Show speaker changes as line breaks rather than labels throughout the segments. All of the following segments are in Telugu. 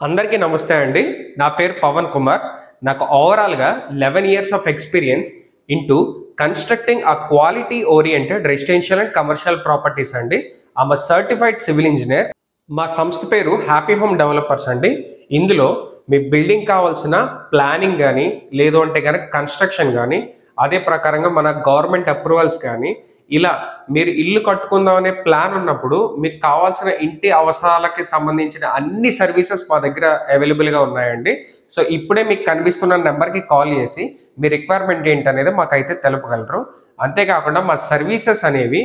అందరికీ నమస్తే అండి. నా పేరు పవన్ కుమార్. నాకు ఓవరాల్‌గా 11 years of experience into constructing a quality oriented residential and commercial properties అండి. I am a certified civil engineer. మా సంస్థ పేరు హ్యాపీ హోమ్ డెవలపర్స్ అండి. ఇందులో మీ బిల్డింగ్ కావాల్సిన ప్లానింగ్ గానీ, లేదు అంటే గనక కన్‌స్ట్రక్షన్ గానీ, అదే ప్రకారంగా మన గవర్నమెంట్ అప్రూవల్స్ కానీ, ఇలా మీరు ఇల్లు కట్టుకుందాం అనే ప్లాన్ ఉన్నప్పుడు మీకు కావాల్సిన ఇంటి అవసరాలకి సంబంధించిన అన్ని సర్వీసెస్ మా దగ్గర అవైలబుల్గా ఉన్నాయండి. సో ఇప్పుడే మీకు కనిపిస్తున్న నెంబర్కి కాల్ చేసి మీ రిక్వైర్మెంట్ ఏంటనేది మాకైతే తెలుపగలరు. అంతేకాకుండా మా సర్వీసెస్ అనేవి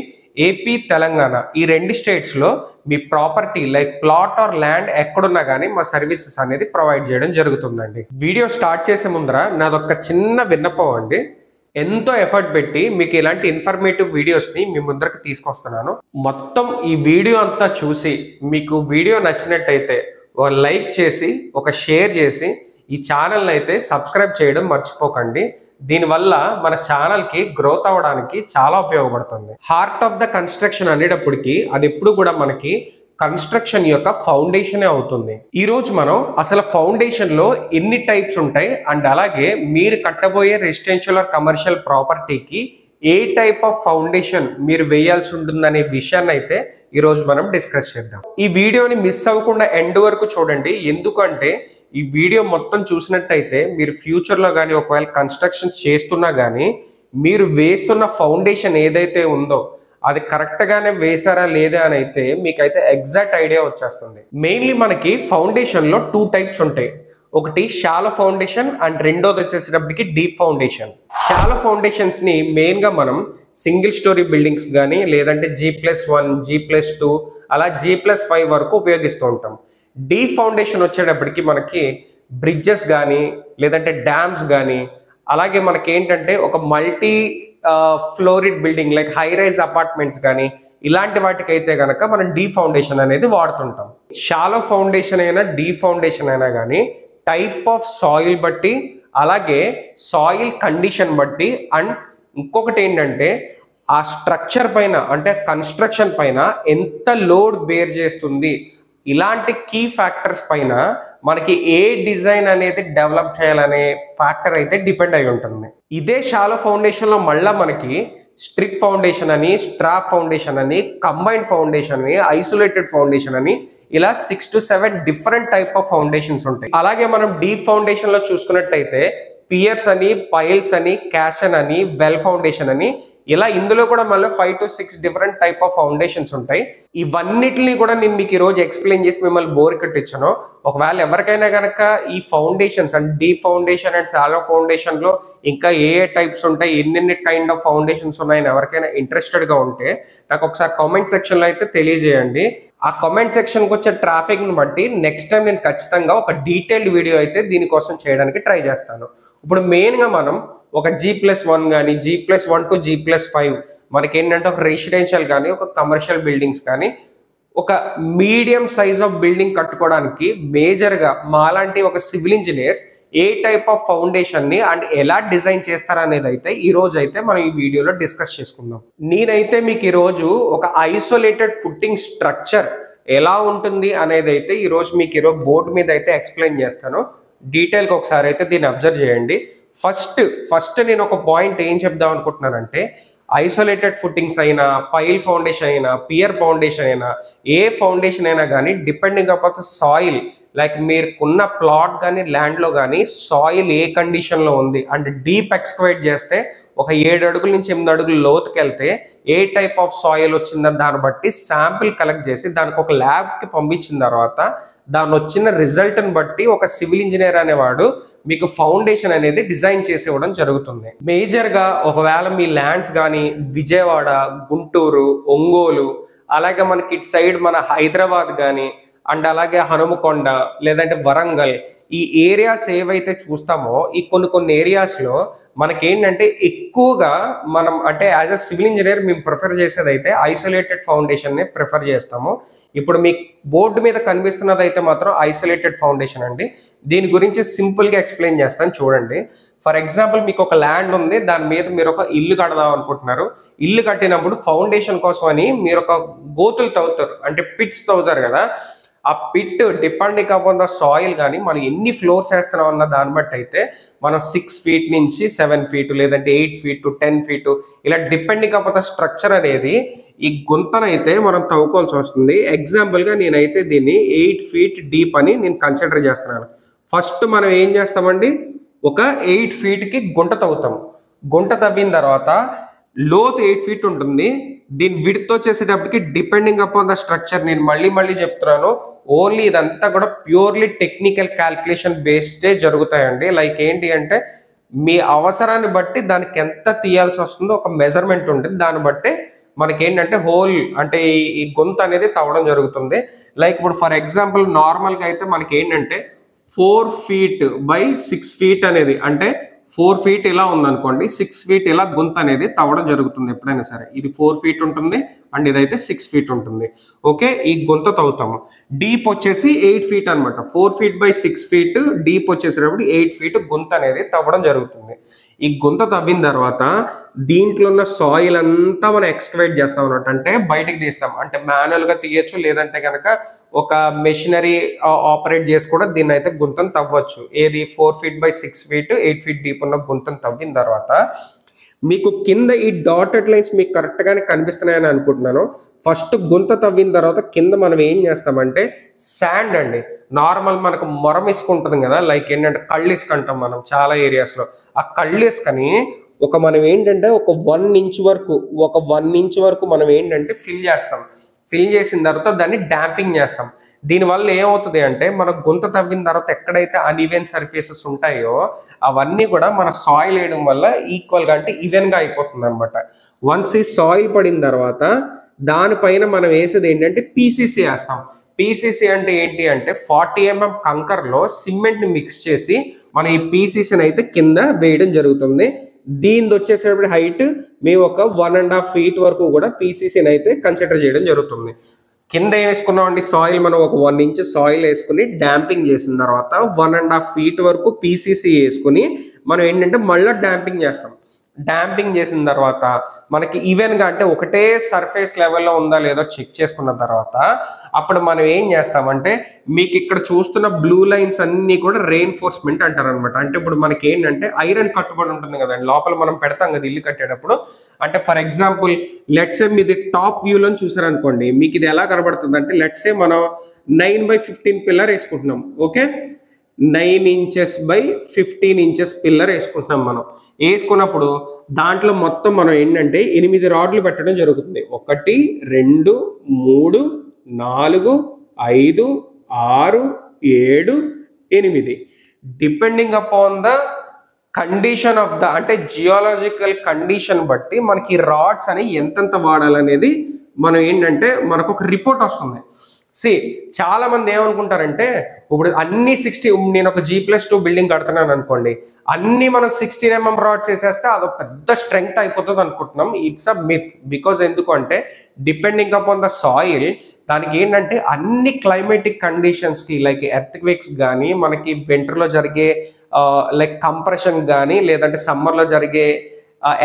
ఏపీ, తెలంగాణ ఈ రెండు స్టేట్స్లో మీ property like plot or land ఎక్కడున్నా కానీ మా సర్వీసెస్ అనేది ప్రొవైడ్ చేయడం జరుగుతుందండి. వీడియో స్టార్ట్ చేసే ముందర నాదొక చిన్న విన్నపం అండి. ఎంతో ఎఫర్ట్ పెట్టి మీకు ఇలాంటి ఇన్ఫర్మేటివ్ వీడియోస్ని మీ ముందరకు తీసుకొస్తున్నాను. మొత్తం ఈ వీడియో అంతా చూసి మీకు వీడియో నచ్చినట్టయితే ఒక లైక్ చేసి, ఒక షేర్ చేసి ఈ ఛానల్ని అయితే సబ్స్క్రైబ్ చేయడం మర్చిపోకండి. దీనివల్ల మన ఛానల్కి గ్రోత్ అవ్వడానికి చాలా ఉపయోగపడుతుంది. హార్ట్ ఆఫ్ ద కన్స్ట్రక్షన్ అనేటప్పటికి అది ఎప్పుడు కూడా మనకి కన్స్ట్రక్షన్ యొక్క ఫౌండేషనే అవుతుంది. ఈ రోజు మనం అసలు ఫౌండేషన్ లో ఎన్ని టైప్స్ ఉంటాయి అండ్ అలాగే మీరు కట్టబోయే రెసిడెన్షియల్ ఆర్ కమర్షియల్ ప్రాపర్టీకి ఏ టైప్ ఆఫ్ ఫౌండేషన్ మీరు వేయాల్సి ఉంటుందనే విషయాన్ని అయితే ఈ రోజు మనం డిస్కస్ చేద్దాం. ఈ వీడియోని మిస్ అవ్వకుండా ఎండ్ వరకు చూడండి. ఎందుకంటే ఈ వీడియో మొత్తం చూసినట్టయితే మీరు ఫ్యూచర్లో కానీ ఒకవేళ కన్స్ట్రక్షన్ చేస్తున్నా కానీ మీరు వేస్తున్న ఫౌండేషన్ ఏదైతే ఉందో అది కరెక్ట్గానే వేసారా లేదా అని అయితే మీకైతే ఎగ్జాక్ట్ ఐడియా వచ్చేస్తుంది. మెయిన్లీ మనకి ఫౌండేషన్లో 2 టైప్స్ ఉంటాయి. ఒకటి షాలో ఫౌండేషన్ అండ్ రెండోది వచ్చేసేటప్పటికి డీప్ ఫౌండేషన్. షాలో ఫౌండేషన్స్ని మెయిన్గా మనం సింగిల్ స్టోరీ బిల్డింగ్స్ కానీ లేదంటే G+1, G+2 అలా G+5 వరకు ఉపయోగిస్తూ ఉంటాం. డీప్ ఫౌండేషన్ వచ్చేటప్పటికి మనకి బ్రిడ్జెస్ కానీ లేదంటే డ్యామ్స్ కానీ అలాగే మనకి ఏంటంటే ఒక multi floored building like high rise apartments కానీ ఇలాంటి వాటికి అయితే కనుక మనం డీప్ ఫౌండేషన్ అనేది వాడుతుంటాం. షాలో ఫౌండేషన్ అయినా డీప్ ఫౌండేషన్ అయినా కానీ టైప్ ఆఫ్ సాయిల్ బట్టి అలాగే సాయిల్ కండిషన్ బట్టి అండ్ ఇంకొకటి ఏంటంటే ఆ స్ట్రక్చర్ పైన అంటే కన్స్ట్రక్షన్ పైన ఎంత లోడ్ బేర్ చేస్తుంది ఇలాంటి కీ ఫ్యాక్టర్స్ పైన మనకి ఏ డిజైన్ అనేది డెవలప్ చేయాలనే ఫ్యాక్టర్ అయితే డిపెండ్ అయి ఉంటుంది. ఇదే షాలో ఫౌండేషన్లో మళ్ళీ మనకి స్ట్రిప్ ఫౌండేషన్ అని, స్ట్రాప్ ఫౌండేషన్ అని, కంబైన్డ్ ఫౌండేషన్ అని, ఐసోలేటెడ్ ఫౌండేషన్ అని ఇలా 6 to 7 different type of foundations ఉంటాయి. అలాగే మనం డీప్ ఫౌండేషన్లో చూసుకున్నట్టయితే పియర్స్ అని, పైల్స్ అని, క్యాషన్ అని, వెల్ ఫౌండేషన్ అని ఇలా ఇందులో కూడా మళ్ళీ 5 to 6 different type of foundations ఉంటాయి. ఇవన్నిటిని కూడా నేను మీకు ఈరోజు ఎక్స్ప్లెయిన్ చేసి మిమ్మల్ని బోర్ కట్టించాను. ఒకవేళ ఎవరికైనా కనుక ఈ foundations and deep foundation and shallow ఫౌండేషన్లో ఇంకా ఏ టైప్స్ ఉంటాయి, ఎన్నెన్ని కైండ్ ఆఫ్ ఫౌండేషన్స్ ఉన్నాయని ఎవరికైనా ఇంట్రెస్టెడ్గా ఉంటే నాకు ఒకసారి కామెంట్ సెక్షన్లో అయితే తెలియజేయండి. ఆ కామెంట్ సెక్షన్కి వచ్చే ట్రాఫిక్ని బట్టి నెక్స్ట్ టైం నేను ఖచ్చితంగా ఒక డీటెయిల్డ్ వీడియో అయితే దీనికోసం చేయడానికి ట్రై చేస్తాను. ఇప్పుడు మెయిన్గా మనం ఒక G+1 కానీ G+1 to G+5 మనకి ఏంటంటే ఒక రెసిడెన్షియల్ కానీ ఒక కమర్షియల్ బిల్డింగ్స్ కానీ ఒక మీడియం సైజ్ ఆఫ్ బిల్డింగ్ కట్టుకోవడానికి మేజర్గా మాలాంటి ఒక సివిల్ ఇంజనీర్స్ ఏ టైప్ ఆఫ్ ఫౌండేషన్ని అండ్ ఎలా డిజైన్ చేస్తారనేది అయితే ఈరోజు అయితే మనం ఈ వీడియోలో డిస్కస్ చేసుకుందాం. నేనైతే మీకు ఈరోజు ఒక ఐసోలేటెడ్ ఫుట్టింగ్ స్ట్రక్చర్ ఎలా ఉంటుంది అనేది అయితే ఈరోజు మీకు ఈరోజు బోర్డు మీద అయితే ఎక్స్ప్లెయిన్ చేస్తాను. డీటెయిల్గా ఒకసారి అయితే దీన్ని అబ్జర్వ్ చేయండి. ఫస్ట్ నేను ఒక పాయింట్ ఏం చెప్దాం అనుకుంటున్నానంటే ఐసోలేటెడ్ ఫుట్టింగ్స్ అయినా, పైల్ ఫౌండేషన్ అయినా, పియర్ ఫౌండేషన్ అయినా ఏ ఫౌండేషన్ అయినా కానీ depending upon the soil like మీరుకున్న ప్లాట్ కానీ ల్యాండ్లో కానీ సాయిల్ ఏ కండిషన్లో ఉంది అండ్ డీప్ ఎక్స్కవేట్ చేస్తే ఒక 7 అడుగుల నుంచి 8 అడుగులు లోతుకి వెళ్తే ఏ టైప్ ఆఫ్ సాయిల్ వచ్చిందని దాన్ని బట్టి శాంపిల్ కలెక్ట్ చేసి దానికి ఒక ల్యాబ్కి పంపించిన తర్వాత దాని వచ్చిన రిజల్ట్ని బట్టి ఒక సివిల్ ఇంజనీర్ అనేవాడు మీకు ఫౌండేషన్ అనేది డిజైన్ చేసి ఇవ్వడం జరుగుతుంది. మేజర్గా ఒకవేళ మీ ల్యాండ్స్ కానీ విజయవాడ, గుంటూరు, ఒంగోలు అలాగే మనకి ఇటు సైడ్ మన హైదరాబాద్ కానీ అండ్ అలాగే హనుమకొండ లేదంటే వరంగల్ ఈ ఏరియాస్ ఏవైతే చూస్తామో ఈ కొన్ని ఏరియాస్లో మనకేంటంటే ఎక్కువగా మనం అంటే యాజ్ అ సివిల్ ఇంజనీర్ మేము ప్రిఫర్ చేసేది అయితే ఐసోలేటెడ్ ఫౌండేషన్ని ప్రిఫర్ చేస్తాము. ఇప్పుడు మీకు బోర్డు మీద కనిపిస్తున్నది అయితే మాత్రం ఐసోలేటెడ్ ఫౌండేషన్ అండి. దీని గురించి సింపుల్గా ఎక్స్ప్లెయిన్ చేస్తాను చూడండి. ఫర్ ఎగ్జాంపుల్ మీకు ఒక ల్యాండ్ ఉంది, దాని మీద మీరు ఒక ఇల్లు కడదాం అనుకుంటున్నారు. ఇల్లు కట్టినప్పుడు ఫౌండేషన్ కోసం అని మీరు ఒక గోతులు తవ్వుతారు, అంటే పిట్స్ తవ్వుతారు కదా. ఆ pit depending upon the soil కానీ మనం ఎన్ని ఫ్లోర్స్ వేస్తున్నాం అన్న దాన్ని బట్టి అయితే మనం 6 feet నుంచి 7 feet లేదంటే 8 feet 10 feet ఇలా డిపెండింగ్ అపాన్ ద స్ట్రక్చర్ అనేది ఈ గుంతనైతే మనం తవ్వుకోవాల్సి వస్తుంది. ఎగ్జాంపుల్గా నేనైతే దీన్ని 8 feet డీప్ అని నేను కన్సిడర్ చేస్తున్నాను. ఫస్ట్ మనం ఏం చేస్తామండి, ఒక 8 feetకి గుంట తవ్వుతాం. గుంట తవ్విన తర్వాత లోతు 8 feet ఉంటుంది. దీని విడ్త్ వచ్చేసేటప్పటికి డిపెండింగ్ అపాన్ ద స్ట్రక్చర్, నేను మళ్ళీ చెప్తున్నాను, ఓన్లీ ఇదంతా కూడా ప్యూర్లీ టెక్నికల్ క్యాల్కులేషన్ బేస్డే జరుగుతాయండి. లైక్ ఏంటి అంటే మీ అవసరాన్ని బట్టి దానికి ఎంత తీయాల్సి వస్తుందో ఒక మెజర్మెంట్ ఉంటుంది. దాన్ని బట్టి మనకి ఏంటంటే హోల్ అంటే ఈ గొంత అనేది తవ్వడం జరుగుతుంది. లైక్ ఇప్పుడు ఫర్ ఎగ్జాంపుల్ నార్మల్గా అయితే మనకి ఏంటంటే 4 feet by 6 feet అనేది అంటే 4 feet ఇలా ఉందనుకోండి, 6 feet ఇలా గుంత అనేది తవ్వడం జరుగుతుంది. ఎప్పుడైనా సరే ఇది 4 feet ఉంటుంది అండ్ ఇదైతే 6 feet ఉంటుంది. ఓకే, ఈ గుంత తవ్వుతాము. డీప్ వచ్చేసి 8 feet అనమాట. 4 feet by 6 feet డీప్ వచ్చేసేటప్పుడు 8 feet గుంత అనేది తవ్వడం జరుగుతుంది. ఈ గుంత తవ్విన తర్వాత దీంట్లో ఉన్న సాయిల్ అంతా మనం ఎక్స్కవేట్ చేస్తాం అన్నమాట, అంటే బయటికి తీస్తాం. అంటే మాన్యువల్గా తీయచ్చు, లేదంటే కనుక ఒక మెషినరీ ఆపరేట్ చేసి కూడా దీన్ని అయితే గుంతను తవ్వచ్చు. ఏది 4 feet by 6 feet 8 feet deep ఉన్న గుంతను తవ్విన తర్వాత మీకు కింద ఈ డాటెడ్ లైన్స్ మీకు కరెక్ట్గానే కనిపిస్తున్నాయని అనుకుంటున్నాను. ఫస్ట్ గుంత తవ్విన తర్వాత కింద మనం ఏం చేస్తామంటే శాండ్ అండి, నార్మల్ మనకు మొరం ఇసుక ఉంటుంది కదా, లైక్ ఏంటంటే కళ్ళు ఇసుక అంటాం మనం చాలా ఏరియాస్లో. ఆ కళ్ళు ఇసుకని మనం ఏంటంటే ఒక 1 inch వరకు మనం ఏంటంటే ఫిల్ చేస్తాం. ఫిల్ చేసిన తర్వాత దాన్ని డాంపింగ్ చేస్తాం. దీనివల్ల ఏమవుతుంది అంటే మన గుంత తవ్విన తర్వాత ఎక్కడైతే అన్ఈవెన్ సర్ఫేసెస్ ఉంటాయో అవన్నీ కూడా మన సాయిల్ వేయడం వల్ల ఈక్వల్గా అంటే ఈవెన్గా అయిపోతుంది అనమాట. వన్స్ ఈ సాయిల్ పడిన తర్వాత దానిపైన మనం వేసేది ఏంటంటే పీసీసీ వేస్తాం. పీసీసీ అంటే ఏంటి అంటే 40 mm కంకర్లో సిమెంట్ని మిక్స్ చేసి మనం ఈ పీసీసీని అయితే కింద వేయడం జరుగుతుంది. దీనిది వచ్చేసేటప్పుడు హైట్ మేము ఒక 1.5 feet వరకు కూడా పీసీసీని అయితే కన్సిడర్ చేయడం జరుగుతుంది. కింద ఏం వేసుకున్నామండి, సాయిల్ మనం ఒక 1 inch సాయిల్ వేసుకుని డాంపింగ్ చేసిన తర్వాత 1.5 feet వరకు పీసీసీ వేసుకుని మనం ఏంటంటే మళ్ళీ డాంపింగ్ చేస్తాం. డాంపింగ్ చేసిన తర్వాత మనకి ఈవెన్గా అంటే ఒకటే సర్ఫేస్ లెవెల్లో ఉందా లేదో చెక్ చేసుకున్న తర్వాత అప్పుడు మనం ఏం చేస్తామంటే మీకు ఇక్కడ చూస్తున్న బ్లూ లైన్స్ అన్నీ కూడా రెయిన్ఫోర్స్మెంట్ అంటారు అనమాట. అంటే ఇప్పుడు మనకి ఏంటంటే ఐరన్ కట్టుబడి ఉంటుంది కదండి లోపల, మనం పెడతాం కదా ఇల్లు కట్టేటప్పుడు. అంటే ఫర్ ఎగ్జాంపుల్ లెట్సే మీది టాప్ వ్యూలో చూసారనుకోండి, మీకు ఇది ఎలా కనబడుతుంది అంటే లెట్సే మనం 9/15 పిల్లర్ వేసుకుంటున్నాం. Okay, 9 inches by 15 inches pillar వేసుకుంటున్నాం. మనం వేసుకున్నప్పుడు దాంట్లో మొత్తం మనం ఏంటంటే 8 రాడ్లు పెట్టడం జరుగుతుంది. 1 2 3 4 5 6 7 8 depending upon the condition of the అంటే జియోలాజికల్ కండిషన్ బట్టి మనకి రాడ్స్ అని ఎంతెంత వాడాలనేది మనం ఏంటంటే మనకు ఒక రిపోర్ట్ వస్తుంది. చాలా మంది ఏమనుకుంటారంటే ఇప్పుడు అన్ని 60 నేను ఒక G+2 బిల్డింగ్ కడుతున్నాను అనుకోండి, అన్ని మనం 16 mm రాడ్స్ వేసేస్తే అదొక పెద్ద స్ట్రెంగ్త్ అయిపోతుంది అనుకుంటున్నాం. It's a myth. బికాజ్ ఎందుకు అంటే డిపెండింగ్ అపాన్ ద సాయిల్ దానికి ఏంటంటే అన్ని క్లైమేటిక్ కండిషన్స్కి లైక్ ఎర్త్క్వేక్స్ కానీ మనకి వింటర్లో జరిగే లైక్ కంప్రెషన్ కానీ లేదంటే సమ్మర్లో జరిగే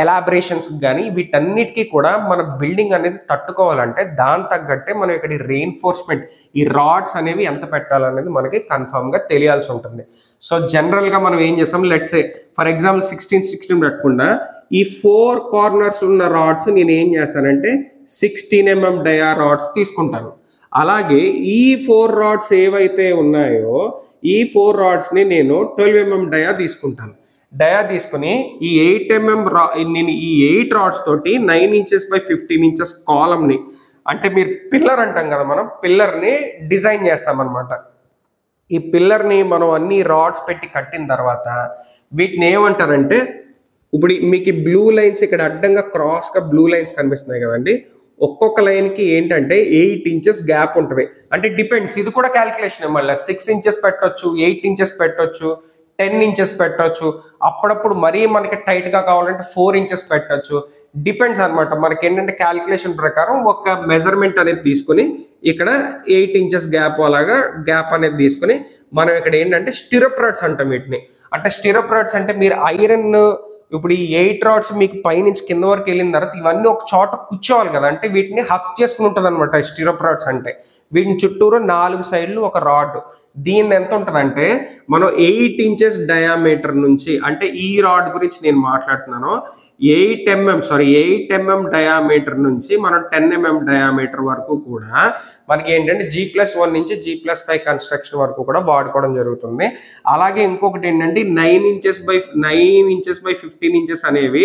ఎలాబరేషన్స్ కానీ వీటన్నిటికీ కూడా మన బిల్డింగ్ అనేది తట్టుకోవాలంటే దాని తగ్గట్టే మనం ఇక్కడ రెయిన్ఫోర్స్మెంట్ ఈ రాడ్స్ అనేవి ఎంత పెట్టాలనేది మనకి కన్ఫర్మ్గా తెలియాల్సి ఉంటుంది. సో జనరల్గా మనం ఏం చేస్తాం, లెట్స్ సే ఫర్ ఎగ్జాంపుల్ 16 పెట్టకుండా ఈ 4 కార్నర్స్ ఉన్న రాడ్స్ నేను ఏం చేస్తానంటే 16 mm డయా రాడ్స్ తీసుకుంటాను. అలాగే ఈ 4 రాడ్స్ ఏవైతే ఉన్నాయో ఈ 4 రాడ్స్ని నేను 12 mm డయా తీసుకుంటాను. డయా తీసుకుని ఈ 8 mm నేను ఈ 8 రాడ్స్ తోటి 9 inches by 15 inches కాలమ్ని అంటే మీరు పిల్లర్ అంటాం కదా, మనం పిల్లర్ని డిజైన్ చేస్తామన్నమాట. ఈ పిల్లర్ని మనం అన్ని రాడ్స్ పెట్టి కట్టిన తర్వాత వీటిని ఏమంటారంటే ఇప్పుడు మీకు బ్లూ లైన్స్ ఇక్కడ అడ్డంగా క్రాస్గా బ్లూ లైన్స్ కనిపిస్తున్నాయి కదండి, ఒక్కొక్క లైన్కి ఏంటంటే 8 inches గ్యాప్ ఉంటుంది. అంటే డిపెండ్స్, ఇది కూడా క్యాలిక్యులేషన్ మళ్ళీ 6 inches పెట్టొచ్చు, 8 inches పెట్టొచ్చు, 10 inches పెట్టొచ్చు, అప్పుడప్పుడు మరీ మనకి టైట్గా కావాలంటే 4 inches పెట్టొచ్చు. డిపెండ్స్ అనమాట. మనకి ఏంటంటే క్యాలిక్యులేషన్ ప్రకారం ఒక మెజర్మెంట్ అనేది తీసుకుని ఇక్కడ 8 ఇంచెస్ గ్యాప్ అలాగా గ్యాప్ అనేది తీసుకుని మనం ఇక్కడ ఏంటంటే స్టిరప్ రాడ్స్ అంటాం వీటిని. అంటే స్టిరప్ రాడ్స్ అంటే మీరు ఐరన్ ఇప్పుడు ఈ 8 రాడ్స్ మీకు పైనుంచి కింద వరకు వెళ్ళిన తర్వాత ఇవన్నీ ఒక చోట కూర్చోవాలి కదా, అంటే వీటిని హక్ చేసుకుని ఉంటుంది అనమాట స్టిరప్ రాడ్స్ అంటే. వీటిని చుట్టూరు 4 సైడ్లు ఒక రాడ్. దీని ఎంత ఉంటుందంటే మనం 8 ఇంచెస్ డయామీటర్ నుంచి, అంటే ఈ రాడ్ గురించి నేను మాట్లాడుతున్నాను, 8 mm డయామీటర్ నుంచి మనం 10 mm డయామీటర్ వరకు కూడా మనకి ఏంటంటే G+1 నుంచి G+5 కన్స్ట్రక్షన్ వరకు కూడా వాడుకోవడం జరుగుతుంది. అలాగే ఇంకొకటి ఏంటంటే 9 ఇంచెస్ బై 15 ఇంచెస్ అనేవి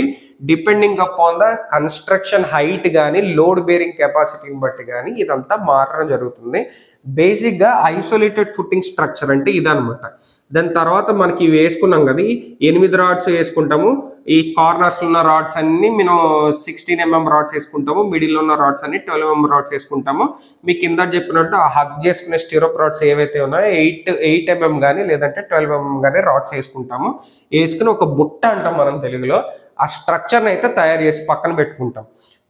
depending upon the construction height కానీ లోడ్ బేరింగ్ కెపాసిటీని బట్టి కానీ ఇదంతా మారడం జరుగుతుంది. బేసిక్గా ఐసోలేటెడ్ ఫుటింగ్ స్ట్రక్చర్ అంటే ఇదనమాట. దాని తర్వాత మనకి ఇవి వేసుకున్నాం కదా, 8 రాడ్స్ వేసుకుంటాము. ఈ కార్నర్స్ ఉన్న రాడ్స్ అన్ని మనం 16 mm రాడ్స్ వేసుకుంటాము. మిడిల్ ఉన్న రాడ్స్ అన్ని 12 mm రాడ్స్ వేసుకుంటాము. మీకు కింద చెప్పినట్టు ఆ హక్ చేసుకునే స్టిరప్ రాడ్స్ ఏవైతే ఉన్నాయో 8 mm కానీ లేదంటే 12 mm కానీ రాడ్స్ వేసుకుంటాము. వేసుకుని ఒక బుట్ట అంటాం మనం తెలుగులో, ఆ స్ట్రక్చర్ని అయితే తయారు చేసి పక్కన పెట్టుకుంటాం.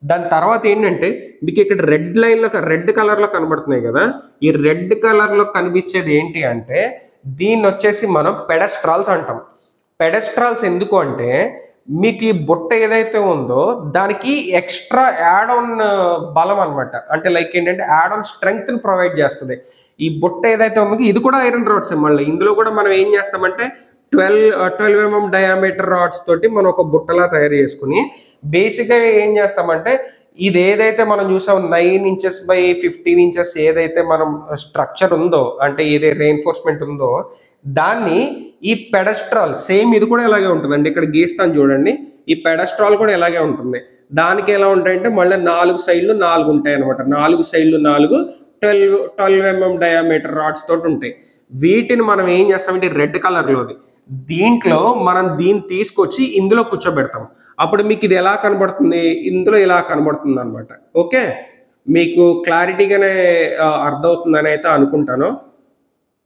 దాని తర్వాత ఏంటంటే మీకు ఇక్కడ రెడ్ కలర్లో కనబడుతున్నాయి కదా, ఈ రెడ్ కలర్లో కనిపించేది ఏంటి అంటే దీన్ని వచ్చేసి మనం పెడస్ట్రాల్స్ అంటాం. పెడస్ట్రాల్స్ ఎందుకు అంటే మీకు ఈ బుట్ట ఏదైతే ఉందో దానికి ఎక్స్ట్రా యాడ్ ఆన్ బలం అనమాట. అంటే లైక్ ఏంటంటే యాడ్ ఆన్ స్ట్రెంగ్త్ ని ప్రొవైడ్ చేస్తుంది. ఈ బుట్ట ఏదైతే ఉందో ఇది కూడా ఐరన్ రాడ్స్. మళ్ళీ ఇందులో కూడా మనం ఏం చేస్తామంటే 12 mm డయామీటర్ రాడ్స్ తోటి మనం ఒక బుట్టలా తయారు చేసుకుని బేసిక్గా ఏం చేస్తామంటే ఇది ఏదైతే మనం చూసాం 9 ఇంచెస్ బై 15 ఇంచెస్ ఏదైతే మనం స్ట్రక్చర్ ఉందో, అంటే ఏదైతే రెయిన్ఫోర్స్మెంట్ ఉందో దాన్ని ఈ పెడస్ట్రాల్ సేమ్ ఇది కూడా ఇలాగే ఉంటుందండి. ఇక్కడ గీస్తాను చూడండి, ఈ పెడస్ట్రాల్ కూడా ఇలాగే ఉంటుంది. దానికి ఎలా ఉంటాయంటే మళ్ళీ 4 సైడ్లు 4 ఉంటాయి అనమాట. 4 సైడ్లు 4 12 mm డయామీటర్ రాడ్స్ తోటి ఉంటాయి. వీటిని మనం ఏం చేస్తామంటే రెడ్ కలర్లోది దీంట్లో మనం దీన్ని తీసుకొచ్చి ఇందులో కూర్చోబెడతాం. అప్పుడు మీకు ఇది ఎలా కనబడుతుంది, ఇందులో ఇలా కనబడుతుంది అనమాట. ఓకే, మీకు క్లారిటీగానే అర్థమవుతుందని అయితే అనుకుంటాను.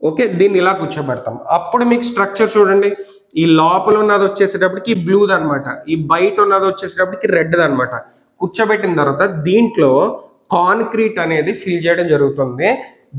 ఓకే, దీన్ని ఇలా కూర్చోబెడతాం. అప్పుడు మీకు స్ట్రక్చర్ చూడండి, ఈ లోపల ఉన్నది వచ్చేసేటప్పటికి బ్లూది అనమాట, ఈ బయట ఉన్నది వచ్చేసేటప్పటికి రెడ్ది అనమాట. కూర్చోబెట్టిన తర్వాత దీంట్లో కాంక్రీట్ అనేది ఫిల్ చేయడం జరుగుతుంది.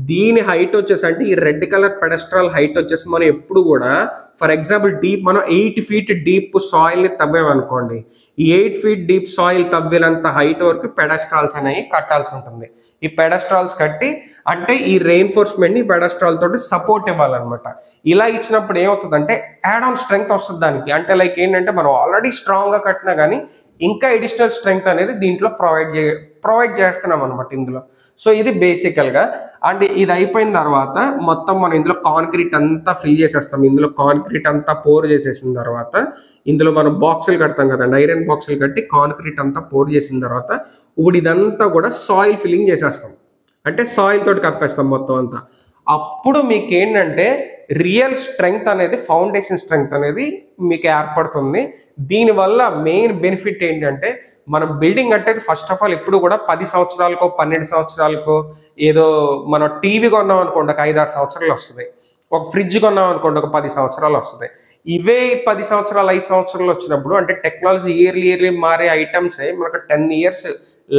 దీని హైట్ వచ్చేసి అంటే ఈ రెడ్ కలర్ పెడస్ట్రాల్ హైట్ వచ్చేసి మనం ఎప్పుడు కూడా ఫర్ ఎగ్జాంపుల్ మనం 8 feet డీప్ సాయిల్ని తవ్వామనుకోండి, ఈ 8 feet డీప్ సాయిల్ తవ్వినంత హైట్ వరకు పెడస్ట్రాల్స్ అనేవి కట్టాల్సి ఉంటుంది. ఈ పెడస్ట్రాల్స్ కట్టి అంటే ఈ రెయిన్ఫోర్స్మెంట్ని పెడస్ట్రాల్ తోటి సపోర్ట్ ఇవ్వాలన్నమాట. ఇలా ఇచ్చినప్పుడు ఏమవుతుందంటే యాడ్ ఆన్ స్ట్రెంగ్త్ వస్తుంది దానికి. అంటే లైక్ ఏంటంటే మనం ఆల్రెడీ స్ట్రాంగ్గా కట్టినా కానీ ఇంకా అడిషనల్ స్ట్రెంగ్త్ అనేది దీంట్లో ప్రొవైడ్ చేస్తున్నాం అనమాట ఇందులో. సో ఇది బేసికల్గా. అండ్ ఇది అయిపోయిన తర్వాత మొత్తం మనం ఇందులో కాంక్రీట్ అంతా ఫిల్ చేసేస్తాం. ఇందులో కాంక్రీట్ అంతా పోర్ చేసేసిన తర్వాత ఇందులో మనం బాక్సులు కడతాం కదండి, ఐరన్ బాక్సులు కట్టి కాంక్రీట్ అంతా పోర్ చేసిన తర్వాత ఇప్పుడు ఇదంతా కూడా సాయిల్ ఫిల్లింగ్ చేసేస్తాం. అంటే సాయిల్ తోటి కప్పేస్తాం మొత్తం అంతా. అప్పుడు మీకు ఏంటంటే రియల్ స్ట్రెంగ్త్ అనేది ఫౌండేషన్ స్ట్రెంగ్త్ అనేది మీకు ఏర్పడుతుంది. దీనివల్ల మెయిన్ బెనిఫిట్ ఏంటంటే మనం బిల్డింగ్ కట్టేది ఫస్ట్ ఆఫ్ ఆల్ ఎప్పుడు కూడా 10 సంవత్సరాలకో 12 సంవత్సరాలకో ఏదో మనం టీవీ కొన్నాం అనుకోండి ఒక 5-6 సంవత్సరాలు వస్తుంది, ఒక ఫ్రిడ్జ్ కొన్నాం అనుకోండి ఒక 10 సంవత్సరాలు వస్తుంది. ఇవే 10 సంవత్సరాలు 5 సంవత్సరాలు వచ్చినప్పుడు అంటే టెక్నాలజీ ఇయర్లీ మారే ఐటమ్సే మనకు 10 years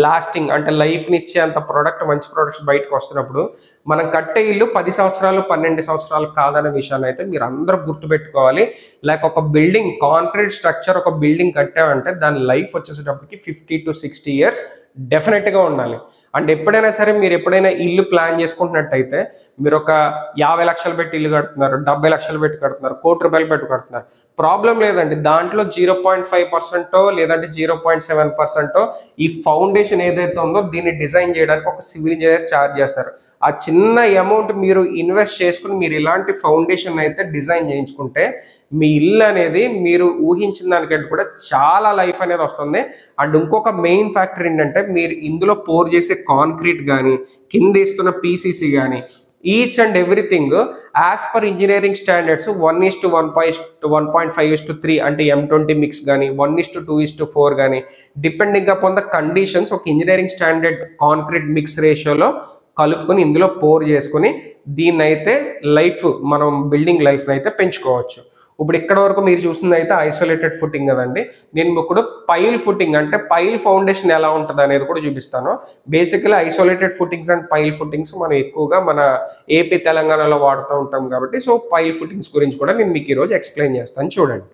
లాస్టింగ్ అంటే లైఫ్ని ఇచ్చే అంత ప్రోడక్ట్ మంచి ప్రోడక్ట్స్ బయటకు వస్తున్నప్పుడు మనం కట్టే ఇల్లు 10 సంవత్సరాలు 12 సంవత్సరాలు కాదనే విషయాన్ని అయితే మీరు అందరూ గుర్తుపెట్టుకోవాలి. లైక్ ఒక బిల్డింగ్ కాంక్రీట్ స్ట్రక్చర్ ఒక బిల్డింగ్ కట్టామంటే దాని లైఫ్ వచ్చేసేటప్పటికి 50 to 60 years డెఫినెట్గా ఉండాలి. అండ్ ఎప్పుడైనా సరే మీరు ఎప్పుడైనా ఇల్లు ప్లాన్ చేసుకుంటున్నట్టయితే మీరు ఒక 50 లక్షలు పెట్టి ఇల్లు కడుతున్నారు, 70 లక్షలు పెట్టి కడుతున్నారు, ₹1 కోటి పెట్టి కడుతున్నారు, ప్రాబ్లం లేదండి. దాంట్లో 0.5% లేదంటే 0.7% ఈ ఫౌండేషన్ ఏదైతే ఉందో దీన్ని డిజైన్ చేయడానికి ఒక సివిల్ ఇంజనీర్ ఛార్జ్ చేస్తారు. ఆ చిన్న అమౌంట్ మీరు ఇన్వెస్ట్ చేసుకుని మీరు ఇలాంటి ఫౌండేషన్ అయితే డిజైన్ చేయించుకుంటే మీ ఇల్లు అనేది మీరు ఊహించిన దానికంటే కూడా చాలా లైఫ్ అనేది వస్తుంది. అండ్ ఇంకొక మెయిన్ ఫ్యాక్టర్ ఏంటంటే మీరు ఇందులో పోర్ చేసే కాంక్రీట్ కానీ కింద ఇస్తున్న పీసీసీ కానీ each and everything as per engineering standards 1:1.5:3 అంటే M20 మిక్స్ కానీ 1:2:4 కానీ డిపెండింగ్ అపాన్ ద కండిషన్స్ ఒక ఇంజనీరింగ్ స్టాండర్డ్ కాంక్రీట్ మిక్స్ రేషియోలో కలుపుకొని ఇందులో పోర్ చేసుకుని దీన్ని అయితే లైఫ్ మనం బిల్డింగ్ లైఫ్ని అయితే పెంచుకోవచ్చు. ఇప్పుడు ఇక్కడ వరకు మీరు చూసింది అయితే ఐసోలేటెడ్ ఫుటింగ్ కదండి. నేను ఇప్పుడు పైల్ ఫుటింగ్ అంటే పైల్ ఫౌండేషన్ ఎలా ఉంటుంది అనేది కూడా చూపిస్తాను. Basically isolated footings and pile footings మనం ఎక్కువగా మన ఏపీ తెలంగాణలో వాడుతూ ఉంటాం కాబట్టి సో పైల్ ఫుటింగ్స్ గురించి కూడా నేను మీకు ఈరోజు ఎక్స్ప్లెయిన్ చేస్తాను, చూడండి.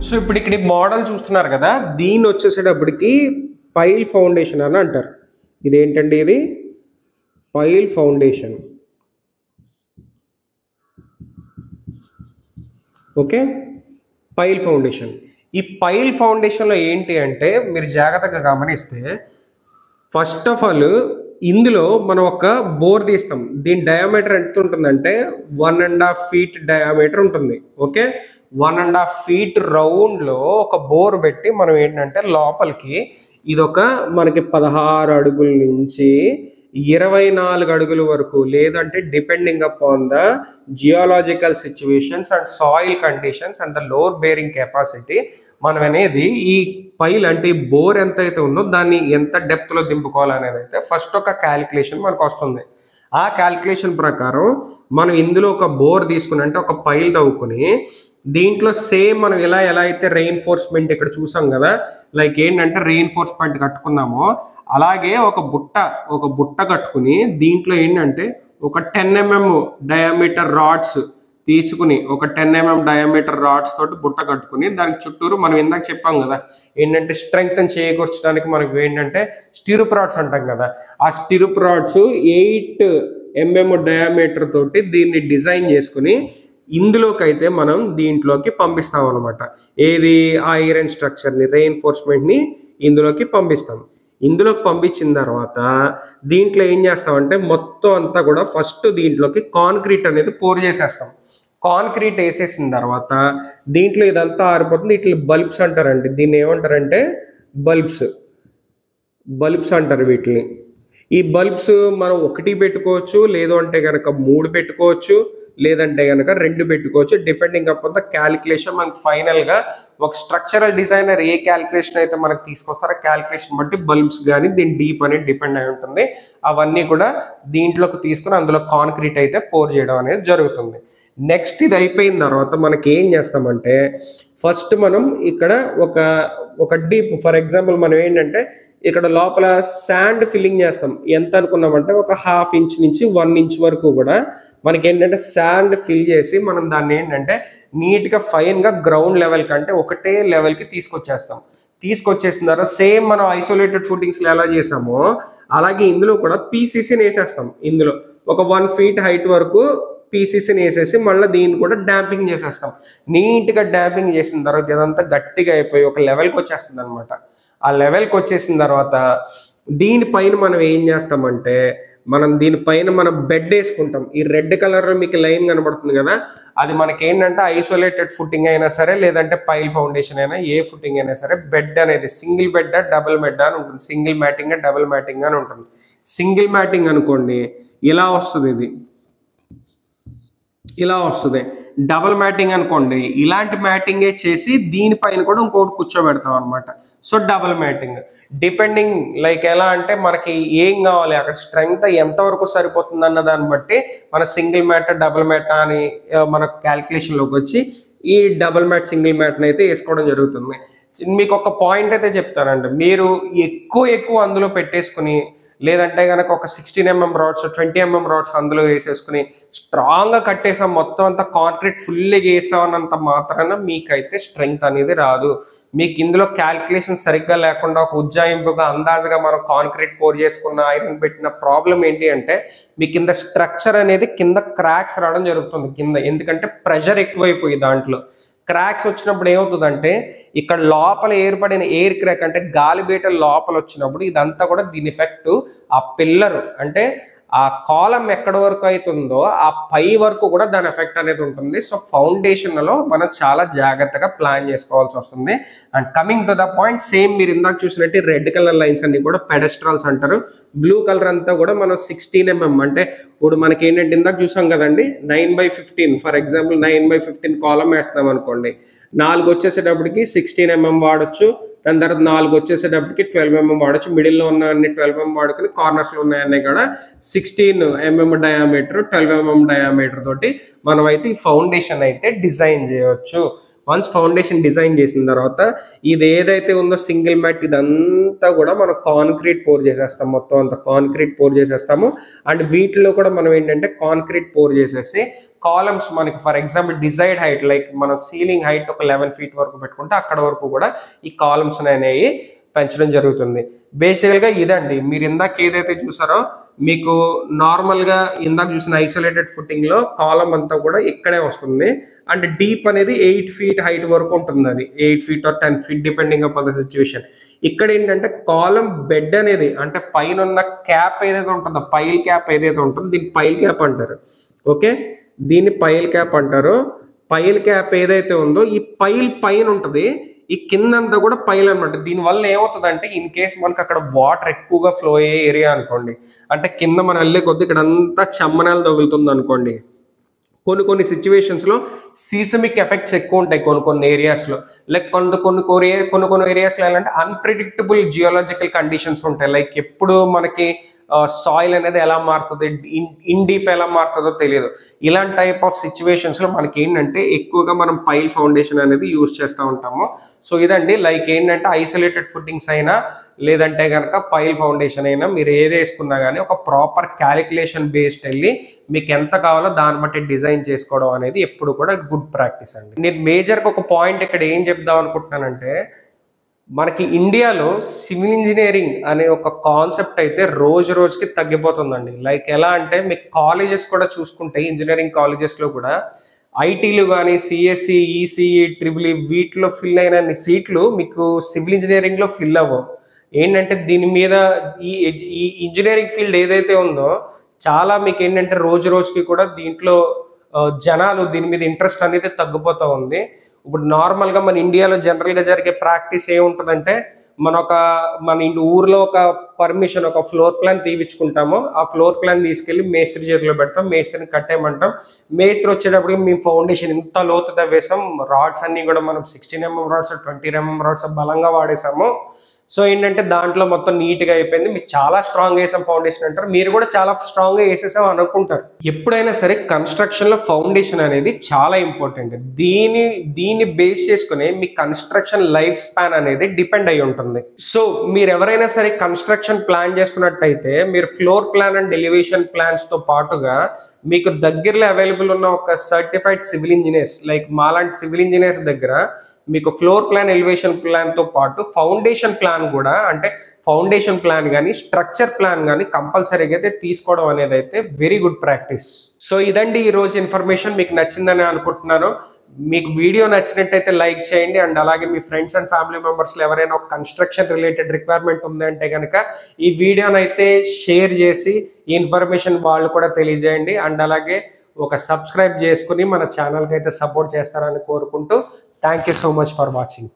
సో ఇప్పుడు ఇక్కడ మోడల్ చూస్తున్నారు కదా, దీన్ని వచ్చేసేటప్పటికి పైల్ ఫౌండేషన్ అని అంటారు. ఇదేంటండి, ఇది pile foundation. Okay, pile foundation. ఈ పైల్ ఫౌండేషన్లో ఏంటి అంటే మీరు జాగ్రత్తగా గమనిస్తే ఫస్ట్ ఆఫ్ ఆల్ ఇందులో మనం ఒక బోర్ తీస్తాం. దీని డయామీటర్ ఎంత ఉంటుందంటే 1.5 feet డయామీటర్ ఉంటుంది. ఓకే, 1.5 feet రౌండ్లో ఒక బోర్ పెట్టి మనం ఏంటంటే లోపలికి ఇదొక మనకి 16 అడుగుల నుంచి 24 అడుగుల వరకు, లేదంటే depending upon the geological situations and soil conditions and the load bearing capacity మనం అనేది ఈ పైల్ అంటే బోర్ ఎంత అయితే ఉందో దాన్ని ఎంత డెప్త్లో దింపుకోవాలనేది అయితే ఫస్ట్ ఒక క్యాలిక్యులేషన్ మనకు వస్తుంది. ఆ క్యాలిక్యులేషన్ ప్రకారం మనం ఇందులో ఒక బోర్ తీసుకుని అంటే ఒక పైల్ తవ్వుకుని దీంట్లో సేమ్ మనం ఎలా అయితే రెయిన్ఫోర్స్మెంట్ ఇక్కడ చూసాం కదా, లైక్ ఏంటంటే రెయిన్ఫోర్స్మెంట్ కట్టుకున్నామో అలాగే ఒక బుట్ట కట్టుకుని దీంట్లో ఏంటంటే ఒక 10 mm డయామీటర్ రాడ్స్ తీసుకుని ఒక 10 mm డయామీటర్ రాడ్స్ తోటి బుట్ట కట్టుకుని దానికి చుట్టూరు మనం ఇందాక చెప్పాం కదా ఏంటంటే స్ట్రెంగ్త్ చేకూర్చడానికి మనకు ఏంటంటే స్టిరుప్ రాడ్స్ అంటాం కదా, ఆ స్టిరుప్ రాడ్స్ 8 mm డయామీటర్ తోటి దీన్ని డిజైన్ చేసుకుని ఇందులోకి అయితే మనం దీంట్లోకి పంపిస్తాం అనమాట. ఏది ఆ ఐరన్ స్ట్రక్చర్ని రెయిన్ఫోర్స్మెంట్ని ఇందులోకి పంపిస్తాం. ఇందులోకి పంపించిన తర్వాత దీంట్లో ఏం చేస్తామంటే మొత్తం అంతా కూడా ఫస్ట్ దీంట్లోకి కాంక్రీట్ అనేది పోర్ చేసేస్తాం. కాంక్రీట్ వేసేసిన తర్వాత దీంట్లో ఇదంతా ఆరిపోతుంది. ఇట్లా బల్బ్స్ అంటారండి, దీన్ని ఏమంటారంటే బల్బ్స్ అంటారు వీటిని. ఈ బల్బ్స్ మనం 1 పెట్టుకోవచ్చు, లేదు అంటే కనుక 3 పెట్టుకోవచ్చు, లేదంటే కనుక 2 పెట్టుకోవచ్చు, డిపెండింగ్ అపాన్ ద క్యాలిక్యులేషన్. మనకి ఫైనల్గా ఒక స్ట్రక్చరల్ డిజైనర్ ఏ క్యాలిక్యులేషన్ అయితే మనకు తీసుకొస్తారో క్యాలిక్యులేషన్ బట్టి బల్బ్స్ కానీ దీని డీప్ అనేది డిపెండ్ అయి ఉంటుంది. అవన్నీ కూడా దీంట్లోకి తీసుకుని అందులో కాంక్రీట్ అయితే పోర్ చేయడం అనేది జరుగుతుంది. నెక్స్ట్ ఇది అయిపోయిన తర్వాత మనకి ఏం చేస్తామంటే ఫస్ట్ మనం ఇక్కడ ఒక డీప్, ఫర్ ఎగ్జాంపుల్ మనం ఏంటంటే ఇక్కడ లోపల శాండ్ ఫిల్లింగ్ చేస్తాం. ఎంత అనుకున్నామంటే ఒక 1/2 inch నుంచి 1 inch వరకు కూడా మనకి ఏంటంటే శాండ్ ఫిల్ చేసి మనం దాన్ని ఏంటంటే నీట్గా ఫైన్గా గ్రౌండ్ లెవెల్ కంటే ఒకటే లెవెల్కి తీసుకొచ్చేసిన తర్వాత సేమ్ మనం ఐసోలేటెడ్ ఫుటింగ్స్లో ఎలా చేసామో అలాగే ఇందులో కూడా పీసీసీని వేసేస్తాం. ఇందులో ఒక 1 feet హైట్ వరకు పీసీసీని వేసేసి మళ్ళీ దీన్ని కూడా డాంపింగ్ చేసేస్తాం. నీట్గా డాంపింగ్ చేసిన తర్వాత ఇదంతా గట్టిగా అయిపోయి ఒక లెవెల్కి వచ్చేస్తుంది అనమాట. ఆ లెవెల్కి వచ్చేసిన తర్వాత దీనిపైన మనం ఏం చేస్తామంటే దీనిపైన మనం బెడ్ వేసుకుంటాం. ఈ రెడ్ కలర్లో మీకు లైన్ కనబడుతుంది కదా, అది మనకి ఏంటంటే ఐసోలేటెడ్ ఫుటింగ్ అయినా సరే లేదంటే పైల్ ఫౌండేషన్ అయినా ఏ ఫుటింగ్ అయినా సరే బెడ్ అనేది సింగిల్ బెడ్ డబుల్ బెడ్ అని ఉంటుంది. సింగిల్ మ్యాటింగ్ డబుల్ మ్యాటింగ్ అని ఉంటుంది. సింగిల్ మ్యాటింగ్ అనుకోండి ఇలా వస్తుంది, ఇది ఇలా వస్తుంది. డబుల్ మ్యాటింగ్ అనుకోండి ఇలాంటి మ్యాటింగే చేసి దీనిపైన కూడా ఇంకోటి కూర్చోబెడతాం అనమాట. So double matting depending like ఎలా అంటే మనకి ఏం కావాలి అక్కడ స్ట్రెంగ్త్ ఎంతవరకు సరిపోతుంది అన్న దాన్ని బట్టి మన సింగిల్ మ్యాట్ డబుల్ మ్యాట్ అని మన క్యాల్కులేషన్లోకి వచ్చి ఈ డబుల్ మ్యాట్ సింగిల్ మ్యాట్ని అయితే వేసుకోవడం జరుగుతుంది. మీకు ఒక పాయింట్ అయితే చెప్తానండి, మీరు ఎక్కువ అందులో పెట్టేసుకుని లేదంటే కనుక ఒక 16 mm రాడ్స్ 20 mm రాడ్స్ అందులో వేసేసుకుని స్ట్రాంగ్గా కట్టేసాం, మొత్తం అంతా కాంక్రీట్ ఫుల్గా వేసామన్నంత మాత్రాన మీకైతే స్ట్రెంగ్త్ అనేది రాదు. మీకు ఇందులో క్యాల్కులేషన్ సరిగ్గా లేకుండా ఒక ఉజ్జాయింపుగా అందాజుగా మనం కాంక్రీట్ పోర్ చేసుకున్న ఐరన్ పెట్టిన ప్రాబ్లం ఏంటి అంటే మీ కింద స్ట్రక్చర్ అనేది కింద క్రాక్స్ రావడం జరుగుతుంది కింద, ఎందుకంటే ప్రెషర్ ఎక్కువైపోయి దాంట్లో క్రాక్స్ వచ్చినప్పుడు ఏమవుతుందంటే ఇక్కడ లోపల ఏర్పడిన ఎయిర్ క్రాక్ అంటే గాలిబీట లోపల వచ్చినప్పుడు ఇదంతా కూడా దీని ఎఫెక్ట్ ఆ పిల్లర్ అంటే ఆ కాలం ఎక్కడ వరకు అవుతుందో ఆ పై వరకు కూడా దాని ఎఫెక్ట్ అనేది ఉంటుంది. సో ఫౌండేషన్లో మనం చాలా జాగ్రత్తగా ప్లాన్ చేసుకోవాల్సి వస్తుంది. And coming to the point, same మీరు ఇందాక చూసినట్టు రెడ్ కలర్ లైన్స్ అన్ని కూడా పెడెస్ట్రాల్స్ అంటారు. బ్లూ కలర్ అంతా కూడా మనం 16 mm అంటే ఇప్పుడు మనకి ఏంటంటే ఇందాక చూసాం కదండి 9/15 ఫర్ ఎగ్జాంపుల్ 9/15 కాలం వేస్తున్నాం అనుకోండి, 4 వచ్చేసేటప్పటికి 16 mm వాడచ్చు, దాని తర్వాత 4 వచ్చేసేటప్పటికి 12 mm వాడచ్చు, మిడిల్లో ఉన్న అన్ని 12 mm వాడుకుని కార్నర్స్లో ఉన్నాయన్నీ కూడా 16 mm డయామీటర్ 12 mm డయామీటర్ తోటి మనం అయితే ఈ ఫౌండేషన్ అయితే డిజైన్ చేయవచ్చు. వన్స్ ఫౌండేషన్ డిజైన్ చేసిన తర్వాత ఇది ఏదైతే ఉందో సింగిల్ మ్యాట్ ఇదంతా కూడా మనం కాంక్రీట్ పోర్ చేసేస్తాం, మొత్తం అంతా కాంక్రీట్ పోర్ చేసేస్తాము. అండ్ వీటిలో కూడా మనం ఏంటంటే కాంక్రీట్ పోర్ చేసేసి కాలమ్స్ మనకి for example desired height like మన సీలింగ్ హైట్ ఒక 11 feet వరకు పెట్టుకుంటే అక్కడ వరకు కూడా ఈ కాలమ్స్ అనేవి పెంచడం జరుగుతుంది. బేసికల్గా ఇదండి, మీరు ఇందాక ఏదైతే చూసారో మీకు నార్మల్గా ఇందాక చూసిన ఐసోలేటెడ్ ఫుటింగ్లో కాలం అంతా కూడా ఇక్కడే వస్తుంది. అండ్ డీప్ అనేది 8 feet హైట్ వరకు ఉంటుంది, అది 8 feet or 10 feet depending upon the situation. ఇక్కడ ఏంటంటే కాలం బెడ్ అనేది అంటే పైన ఉన్న క్యాప్ ఏదైతే ఉంటుందో పైల్ క్యాప్ ఏదైతే ఉంటుందో దీన్ని పైల్ క్యాప్ అంటారు. ఓకే, దీన్ని పైల్ క్యాప్ అంటారు. పైల్ క్యాప్ ఏదైతే ఉందో ఈ పైల్ పైన ఉంటుంది, ఈ కిందంతా కూడా పైల్ అనమాట. దీనివల్ల ఏమవుతుందంటే ఇన్ కేస్ మనకు అక్కడ వాటర్ ఎక్కువగా ఫ్లో అయ్యే ఏరియా అనుకోండి, అంటే కింద మనం వెళ్ళే కొద్ది ఇక్కడ అంతా చెమ్మనాలు తగులుతుంది అనుకోండి, కొన్ని సిచ్యువేషన్స్లో సీసమిక్ ఎఫెక్ట్స్ ఎక్కువ ఉంటాయి కొన్ని ఏరియాస్లో. లైక్ కొన్ని ఏరియాస్లో ఏంటంటే అన్ప్రిడిక్టబుల్ జియోలాజికల్ కండిషన్స్ ఉంటాయి. లైక్ ఎప్పుడు మనకి సాయిల్ అనేది ఎలా మారుతుంది, ఇన్ డీప్ ఎలా మారుతుందో తెలియదు. ఇలాంటి టైప్ ఆఫ్ సిచ్యువేషన్స్లో మనకి ఏంటంటే ఎక్కువగా మనం పైల్ ఫౌండేషన్ అనేది యూజ్ చేస్తూ ఉంటాము. సో ఇదండి, లైక్ ఏంటంటే ఐసోలేటెడ్ ఫుటింగ్స్ అయినా లేదంటే కనుక పైల్ ఫౌండేషన్ అయినా మీరు ఏది వేసుకున్నా కానీ ఒక ప్రాపర్ క్యాలిక్యులేషన్ బేస్డ్ వెళ్ళి మీకు ఎంత కావాలో దాన్ని బట్టి డిజైన్ చేసుకోవడం అనేది ఎప్పుడు కూడా గుడ్ ప్రాక్టీస్ అండి. నేను మేజర్గా ఒక పాయింట్ ఇక్కడ ఏం చెప్దాం అనుకుంటున్నానంటే, మనకి ఇండియాలో సివిల్ ఇంజనీరింగ్ అనే ఒక కాన్సెప్ట్ అయితే రోజు రోజుకి తగ్గిపోతుందండి. లైక్ ఎలా అంటే మీకు కాలేజెస్ కూడా చూసుకుంటే ఇంజనీరింగ్ కాలేజెస్లో కూడా ఐటీలు కానీ సిఎస్సి ఈసీఈ ట్రిపుల్ వీటిలో ఫిల్ అయిన సీట్లు మీకు సివిల్ ఇంజనీరింగ్లో ఫిల్ అవ్వవు. ఏంటంటే దీని మీద ఈ ఇంజనీరింగ్ ఫీల్డ్ ఏదైతే ఉందో చాలా మీకు ఏంటంటే రోజు రోజుకి కూడా దీంట్లో జనాలు దీని మీద ఇంట్రెస్ట్ అనేది తగ్గిపోతూ ఉంది. ఇప్పుడు నార్మల్గా మన ఇండియాలో జనరల్గా జరిగే ప్రాక్టీస్ ఏముంటుందంటే మన ఊర్లో ఒక పర్మిషన్ ఒక ఫ్లోర్ ప్లాన్ తీపించుకుంటాము, ఆ ఫ్లోర్ ప్లాన్ తీసుకెళ్ళి మేస్త్రి చేతిలో పెడతాం, మేస్త్రిని కట్టేయమంటాం. మేస్త్రి వచ్చేటప్పటికి మేము ఫౌండేషన్ ఇంత లోతుగా వేసాం, రాడ్స్ అన్నీ కూడా మనం 16 mm రాడ్స్ 20 mm రాడ్స్ బలంగా వాడేసాము. సో ఏంటంటే దాంట్లో మొత్తం నీట్గా అయిపోయింది, మీకు చాలా స్ట్రాంగ్ వేసాం ఫౌండేషన్ అంటారు, మీరు కూడా చాలా స్ట్రాంగ్గా వేసేసాం అనుకుంటారు. ఎప్పుడైనా సరే కన్స్ట్రక్షన్లో ఫౌండేషన్ అనేది చాలా ఇంపార్టెంట్. దీన్ని బేస్ చేసుకుని మీ కన్స్ట్రక్షన్ లైఫ్ స్పాన్ అనేది డిపెండ్ అయి ఉంటుంది. సో మీరు ఎవరైనా సరే కన్స్ట్రక్షన్ ప్లాన్ చేస్తున్నట్టయితే మీరు ఫ్లోర్ ప్లాన్ అండ్ ఎలివేషన్ ప్లాన్స్తో పాటుగా మీకు దగ్గరలో అవైలబుల్ ఉన్న ఒక సర్టిఫైడ్ సివిల్ ఇంజనీర్స్ లైక్ మాలాంటి సివిల్ ఇంజనీర్స్ దగ్గర మీకు ఫ్లోర్ ప్లాన్ ఎలివేషన్ ప్లాన్తో పాటు ఫౌండేషన్ ప్లాన్ కూడా, అంటే ఫౌండేషన్ ప్లాన్ కానీ స్ట్రక్చర్ ప్లాన్ కానీ కంపల్సరీగా అయితే తీసుకోవడం అనేది అయితే వెరీ గుడ్ ప్రాక్టీస్. సో ఇదండి ఈరోజు ఇన్ఫర్మేషన్, మీకు నచ్చిందని అనుకుంటున్నాను. మీకు వీడియో నచ్చినట్టయితే లైక్ చేయండి. అండ్ అలాగే మీ ఫ్రెండ్స్ అండ్ ఫ్యామిలీ మెంబర్స్లో ఎవరైనా ఒక కన్స్ట్రక్షన్ రిలేటెడ్ రిక్వైర్మెంట్ ఉందంటే కనుక ఈ వీడియోని అయితే షేర్ చేసి ఈ ఇన్ఫర్మేషన్ వాళ్ళు కూడా తెలియజేయండి. అండ్ అలాగే ఒక సబ్స్క్రైబ్ చేసుకుని మన ఛానల్కి అయితే సపోర్ట్ చేస్తారని కోరుకుంటూ thank you so much for watching.